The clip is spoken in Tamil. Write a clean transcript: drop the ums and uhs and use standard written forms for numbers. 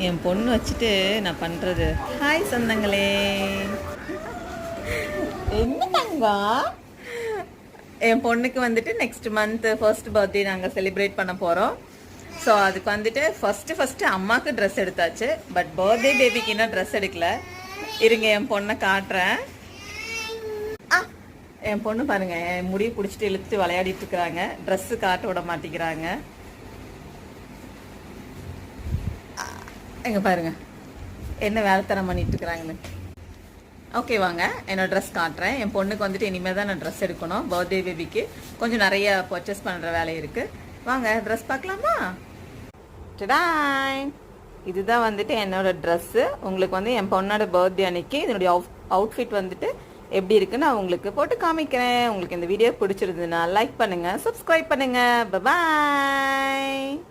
என் பொண்ணு வச்சுட்டு நான் பண்ணுறது. ஹாய் சொந்தங்களே, என்னங்க என் பொண்ணுக்கு வந்துட்டு நெக்ஸ்ட் மந்த் ஃபர்ஸ்ட் பர்த்டே நாங்கள் செலிப்ரேட் பண்ண போகிறோம். ஸோ அதுக்கு வந்துட்டு ஃபஸ்ட்டு அம்மாவுக்கு ட்ரெஸ் எடுத்தாச்சு. பட் பர்த்டே பேபிக்கு இன்னும் ட்ரெஸ் எடுக்கல. இருங்க என் பொண்ணை காட்டுறேன். என் பொண்ணு பாருங்க, என் முடியை பிடிச்சிட்டு இழுத்து விளையாடிட்டு இருக்கிறாங்க. ட்ரெஸ்ஸு காட்ட விட மாட்டேங்கிறாங்க. எங்க பாருங்க என்ன வேலைத்தனம் பண்ணிட்டு இருக்கிறாங்கன்னு. ஓகே வாங்க என்னோட ட்ரெஸ் காட்டுறேன். என் பொண்ணுக்கு வந்துட்டு இனிமேல் தான் நான் ட்ரெஸ் எடுக்கணும். பர்த்டே பேபிக்கு கொஞ்சம் நிறைய பர்ச்சேஸ் பண்ணுற வேலை இருக்குது. வாங்க ட்ரெஸ் பார்க்கலாமா? டடாய், இதுதான் வந்துட்டு என்னோட ட்ரெஸ்ஸு. உங்களுக்கு வந்து என் பொண்ணோட பர்த்டே அன்னைக்கு இதனுடைய அவுட்ஃபிட் வந்துட்டு எப்படி இருக்குன்னு நான் உங்களுக்கு போட்டு காமிக்கிறேன். உங்களுக்கு இந்த வீடியோ பிடிச்சிருந்ததுன்னா லைக் பண்ணுங்கள், சப்ஸ்கிரைப் பண்ணுங்கள். பாய்.